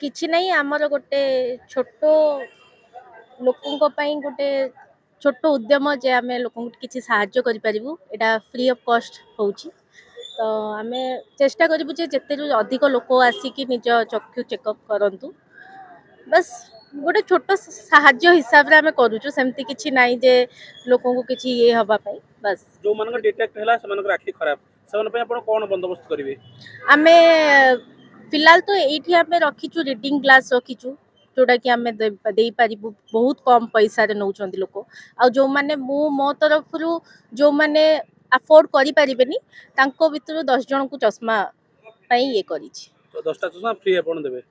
କିଛି ନାହିଁ ଆମର ଗୋଟେ ଛୋଟ ଲୋକଙ୍କ ପାଇଁ ଗୋଟେ ଛୋଟ ଉଦ୍ୟମ ଯେ ଆମେ ଲୋକଙ୍କୁ କିଛି ସାହାଯ୍ୟ କରିପାରିବୁ ଏଇଟା ଫ୍ରି ଅଫ୍ କଷ୍ଟ ହେଉଛି ତ ଆମେ ଚେଷ୍ଟା କରିବୁ ଯେ ଯେତେରୁ ଅଧିକ ଲୋକ ଆସିକି ନିଜ ଚକ୍ଷୁ ଚେକଅପ୍ କରନ୍ତୁ ବାସ୍ ଗୋଟେ ଛୋଟ ସାହାଯ୍ୟ ହିସାବରେ ଆମେ କରୁଛୁ ସେମିତି କିଛି ନାହିଁ ଯେ ଲୋକଙ୍କୁ କିଛି ଇଏ ହେବା ପାଇଁ ବାସ୍ ଯୋଉମାନଙ୍କ ଡିଟେକ୍ଟ ହେଲା ସେମାନଙ୍କର ଆଖି ଖରାପ ସେମାନଙ୍କ ପାଇଁ ଆପଣ କଣ ବନ୍ଦୋବସ୍ତ କରିବେ? ଆମେ फिलहाल तो ये आम रखीचु रिडिंग ग्लास रखीचु जोटा कि आम देपारू बहुत कम पैसा नौ लोक आ जो मैंने मो तरफ जो मैंने अफोर्ड करें भितर 10 जन को चश्मा ये करी। तो 10टा चश्मा फ्री आपण देबे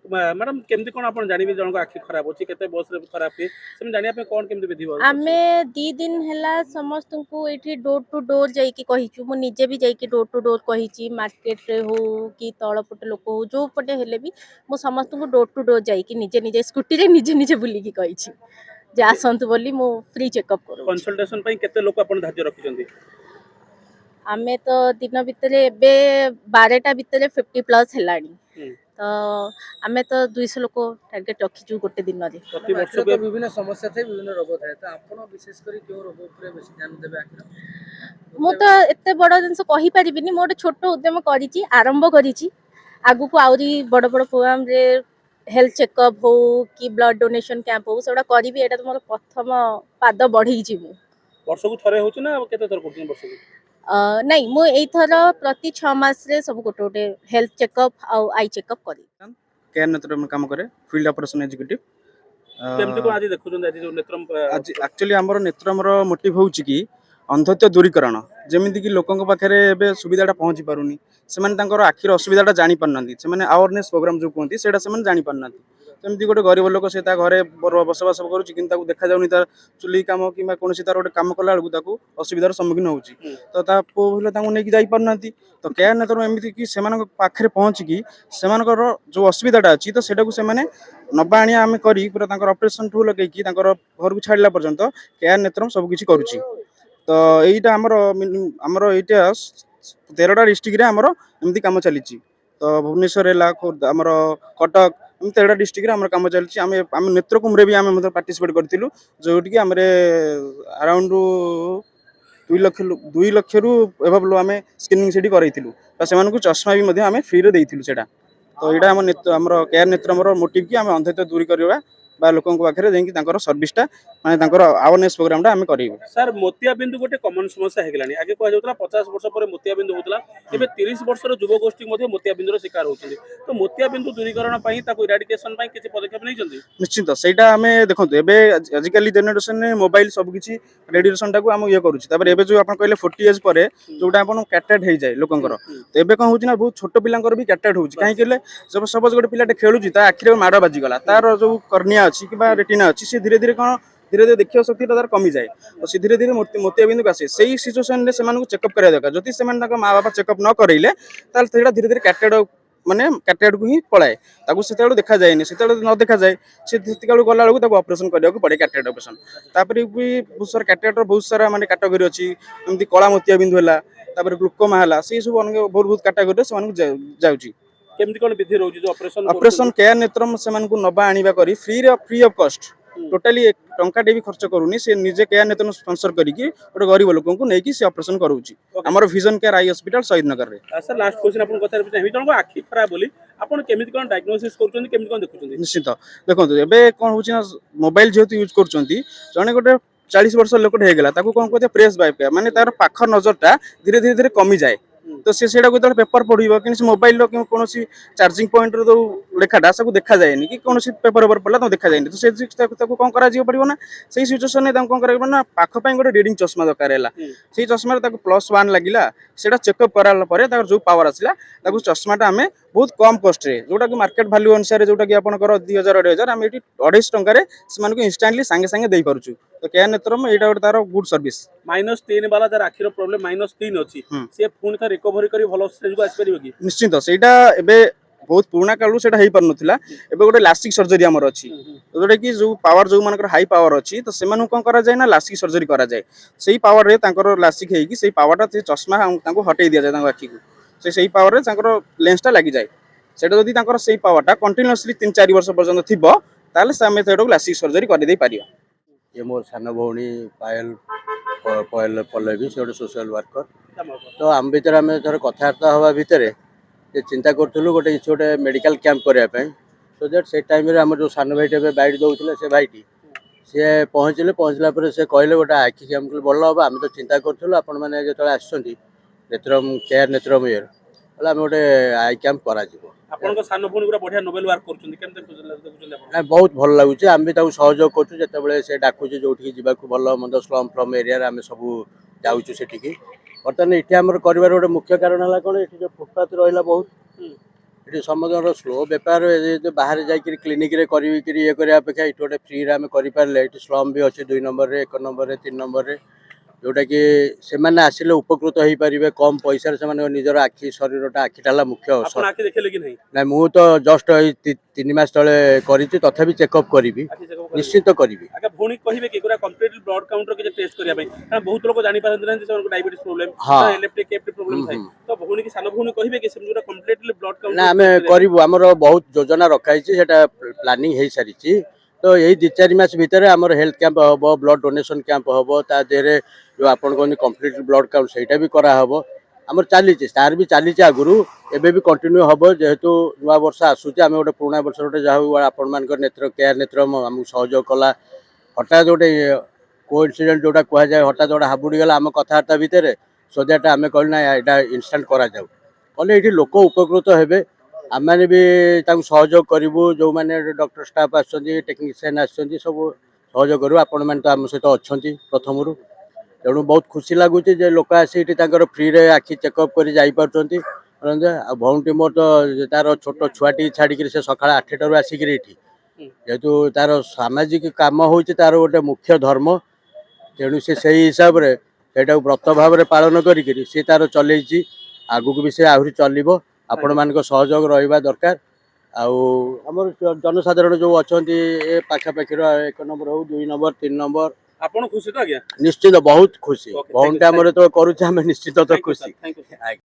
मैडम केमती कोन आपण जानिबे जनको आखि खराब होची केते बस रे खराब हे सेम जानिया पे कोन केमती विधि होची? आमे 2 दिन हैला समस्त को एठी डोर टू डोर जाइकी कहिचु मु निजे भी जाइकी डोर टू डोर कहिची मार्केट रे हो कि तळ पटे लोक हो जो पटे हेले भी मु समस्त को डोर टू डोर जाइकी निजे निजे स्कूटी रे निजे निजे बुली की कहिची जे आसंतु बोली मु फ्री चेकअप करू। कंसल्टेशन पई केते लोक आपण धार्य रखिचंदी? आमे तो दिन भितरे एबे 12टा भितरे 50 प्लस हेलानी तो आमे तो 200 लोक टार्गेट रखीचु गोटे दिन रे। प्रति वर्ष के विभिन्न समस्या थे विभिन्न रोग थाए तो आपण विशेष करी क्यों रोग ऊपर बेसी ध्यान देबे आखिर? मु तो एते बड़ जिनस कहि परिबिनी मो गोटे छोट उद्यम करिची आरंभ करिची आगु को आउरी बड़ बड़ प्रोग्राम रे हेल्थ चेकअप हो कि ब्लड डोनेशन कैंप हो सेटा करिवि एटा तो मोर प्रथम पाद बढ़ीची मु। वर्ष को थरे होची ना केते थर करथुन वर्ष को? नहीं मु एई थर प्रति 6 मास रे सब गोटे गोटे हेल्थ चेकअप आ आई चेकअप करी। केयर नेत्र में काम करे फील्ड ऑपरेशन एग्जीक्यूटिव केमती को आज देखुचन आज जो नेत्रम आज एक्चुअली हमर नेत्रमर मोटिव होउची कि अंधत्व दूरीकरण जमीती कि लोकों पाखे सुविधाटा पहुँची पारुनी से आखिर असुविधाटा जानी पारना से अवेयरनेस प्रोग्राम जो कहते हैं जानी पारना जमी गोटे गरीब लोक से घरे बसवास कर देखा जाऊनी चुली कम कि कौन तार गोटे कम कला बेलू असुविधार सम्मुखीन होची तो ता पुओ नहीं जाई पारना तो केयर नेत्र एमती कि पाखे पहुँचिकी जो असुविधाटा अच्छी तो सेटा नबा आनी आम करी पूरा ऑपरेशन ठू लगे घर को छाड़ा पर्यंत केयर नेत्र सबकि करुच्ची तो यहीटा आमर ये 13टा डिस्ट्रिक्ट आमर एमती कम चली तो भुवनेश्वर आमर कटक 13टा डिस्ट्रिक्ट कम चलती आम नेत्र कुंभरे भी आम पार्टिसिपेट करूँ जो आम अराउंड 2 लाख रु एभव आम स्क्रीनिंग से कराइलु चश्मा भी आम फ्री देइलु तो यहाँ आम केयर नेत्र मोटिव कि आम अंधत्व दूरी करवा लोकों पाखे जाकर सर्विसटा माने अवेयरनेस प्रोग्राम आम करेंगे। सर मोतियाबिंदु गोटे कमन समस्या हेगलानी आगे कह जाउतला 50 वर्ष पर मोतियाबिंदु होतला एबे 30 वर्षर युवा गोष्ठी मध्ये मोतियाबिंदुर शिकार होतली तो मोतियाबिंदु दूरीकरण पई ताको इराडिकेशन पई किछि पदक्षेप नै जंदी निश्चित सेटा हमें देखंतु एबे आजिकली जनरेशन में मोबाइल सब किछि रेडिएशन टाको हम ये करूछि तापर एबे जो आपण कहले 40 एज पर जोटा आपण कैटेड हो जाए लोकंकर तो एबे कोन होछि ना बहुत छोट पिलांकर भी कैटेड होछि काहे केले जब सपोज गोटे पिलाटे खेलुछि ता आखिरे माड़ बाजी गला तार जो कर्निया अछि कि रेटिना अछि से धीरे धीरे कोन धीरे धीरे देखियो शक्ति तार कमी जाए तो से धीरे धीरे मोतियाबिंदु आसे सही सिचुएशन रे सेमान को चेकअप करा दरकार जति सेमान ताका माँ बापा चेकअप न करैले ताल सेटा धीरे धीरे कैटेड माने कैटेड को ही पलाए ताकू से देखा जाए से न देखा जाए से गला बेलू ताको ऑपरेशन करने को पड़े कैटेड ऑपरेशन तापर भी बहुत सारा कैटेड बहुत सारा माने कैटेगरी अच्छी एमती कला मोतियाबिंदु है तापर ग्लूकोमा है से सब बहुत बहुत कैटेगरी से जाउची केमती कोन विधि रहउची जो ऑपरेशन केयर नेत्रम से नबा आनिबा करी फ्री ऑफ कॉस्ट टोटाली टंकाटे भी खर्च करूनी से निजे केयर नेत्र स्पॉन्सर करिकी गोटे गरीब लोकों को नेकी से ऑपरेशन करूची हमर विजन केयर आई हॉस्पिटल शहीद नगर रे। सर लास्ट क्वेश्चन आपन कथा रे जनको आखि खराब बोली आपन केमिति कोन डायग्नोसिस करचोंती केमिति कोन देखुचोंती? निश्चित देखो एबे कोन होची ना मोबाइल जेहेतु यूज करचोंती जने गोटे 40 वर्ष लोक हेगला ताको कोन कहते प्रेस बाय माने तार पाखर नजरटा धीरे धीरे धीरे कमी जाए तो से पेपर पढ़ो कि मोबाइल कौन चार्जिंग पॉइंट जो लेखाटा सब देखा जाए कि कौन पेपर पेपर पड़ा तो देखा जाए तो से कौन कर पड़ो ना से सिचुएसन में कौन कर ना पाखपाई गोटे रीडिंग चश्मा दरकार है से चश्मा +1 लगिला से चेकअप कराला जो पावर आसला चश्माटा आम बहुत कम कस्ट रे जोटा कि मार्केट वैल्यू अनुसार जोटा कि आपंकर 2000 2500 आम ये 250 टंकार से इंस्टांटली सांगे सांगे दे पारुछु तो केयर नेत्रम एटा गोटे तार गुड सर्विस -3 वाला जर आखिर प्रॉब्लम -3 अछि से पुणी था रिकवरी करी भलो स्टेज को आसी परिबो कि? निश्चित सेटा एबे बहुत पुराना कालू से हो पार नाला एबे गोटे लास्टिक सर्जरी आमर अच्छी जोटा कि जो पावर जो मान हाई पावर अच्छी तो से कौन करा जाए ना लास्टिक सर्जरी करा जाए से पावर रे तांकर लास्टिक है चश्मा हटे दि जाए आखि को से पावर रे लेंसटा लगी जाए সেটা যদি তাଙ୍କର ସେଇ ପାୱାରଟା କଣ୍ଟିନ୍ୟୁଅସଲି 3-4 ବର୍ଷ ପର୍ଯ୍ୟନ୍ତ ଥିବ ତାହେଲେ ସେ ଆମେ ସେଇଟାକୁ ଲାସିକ୍ ସର୍ଜରୀ କରିଦେଇ ପାରିବା। ये मोर सान भौणी पायल पायल पल्लवी से गोटे सोशल वर्कर तो आम भितर आम थोड़े कथबार्ता हवा भितर चिंता करूँ गोटे किसी गोटे मेडिकल कैंप करने सो दैट से टाइम आम जो सान भाई बैठ दौले से भाईटी सी पहुँचला से कहले गोटे आखि कैंप भल हम आम तो चिंता करूँ आपण मैंने जो नेत्रम केयर नेत्रम इयर आम गोटे आई कैंप करा ଆପଣଙ୍କ ସାନ ଭଉଣୀ ପୁରା ବଢିଆ ନୋବେଲ ୱାର୍କ କରୁଛନ୍ତି କେମିତି ଦେଖୁଛନ୍ତି ଆପଣ? ना बहुत भल लगुच आम भी सहयोग करूँ से डाकुचे जो जावाक भल मंद स्लम फ्लम एरिया आम सब जाऊँ से बर्तमान ये आम कर गोटे मुख्य कारण है कौन ये जो फुटपाथ रहा बहुत ये समस्त स्लो बेपार बाहर जाकि क्लिनिक ये करने अपेक्षा ये गोटे फ्री आम करें ये स्लम भी अच्छे 2 नंबर 1 नंबर 3 नंबर जोटा कि से आसिले उपकृत हो पारे कम पैसा से निजर आखि शरीर आखिटा मुख्य ଆପଣ ଆଖି ଦେଖିଲେ କି ନାହିଁ? ना मु तो जस्ट 3 मास तले करी तथापि चेकअप करी ଆଖି check up କରିବେ? निश्चित करी ଆଜ୍ଞା ଭଉଣୀ କହିବେ କି ପୁରା କମ୍ପ୍ଲିଟ ବ୍ଲଡ କାଉଣ୍ଟର କିଛି ଟେଷ୍ଟ କରିବା ପାଇଁ କାରଣ ବହୁତ ଲୋକ ଜାଣି ପାରନ୍ତି ନାହିଁ ଯେ ସେମାନଙ୍କୁ ଡାଇବେଟିସ୍ ପ୍ରୋବ୍ଲେମ ହଁ। ଇଲେକ୍ଟ୍ରିକ କେଫ୍ଟ ପ୍ରୋବ୍ଲେମ ଥାଏ ତ ଭଉଣୀ କି ସାନ भौणी କହିବେ कि ସେମିତି ପୁରା କମ୍ପ୍ଲିଟଲି ବ୍ଲଡ ना କାଉଣ୍ଟର आम करूँ आमर बहुत योजना रखाई प्लानिंग हो सारी तो यही 2-4 मास भितर आमर हेल्थ कैंप हम ब्लड डोनेशन कैंप हम तादेहे जो आप कम्प्लीट ब्लड काउंट से भी कराहब आमर चली तार भी चली आगुरी एबे भी कंटिन्यू हम जेहेतु नुआ वर्ष आसूचे आम गोटे पुराणा वर्ष गोटे जहाँ आपण मान नेत्र केयर नेत्र आमको सहयोग कला हठात गोटे कोइंसिडेंट जोटा कह जाए हठात गोटे हाबुड़ी गला आम कथबार्ता भितर सो दैट आम कहल ना यहाँ इनस्टांट करा जाऊ कले ये लोक उपकृत हेबे आम मैंने भी सहयोग करूँ जो मैंने डॉक्टर स्टाफ आटेक्निशियन सब सहयोग करूँ आपण मैंने तो आम सहित अच्छा प्रथम तेणु बहुत खुशी लगुच लोक आसी फ्री रे आखि चेकअप कर भौणी मोर तो तार छोट छुआटी छाड़ी से सका 8टारू आसिक जेहेतु तार सामाजिक काम हो तार गोटे मुख्य धर्म तेणु से हिसाब से व्रत भाव में पालन करी सी तार चलती आगू भी से आहरी चलो आपण मान सहयोग रहा दरकार आमर जनसाधारण जो अच्छा पाखापाखि 1 नंबर हो 2 नंबर 3 नंबर ଆପଣ ଖୁସି ତ ଆଜ୍ଞା? निश्चित बहुत खुशी Okay, thank you, भौणी आम तो करुचे निश्चित तो खुशी। Thank you.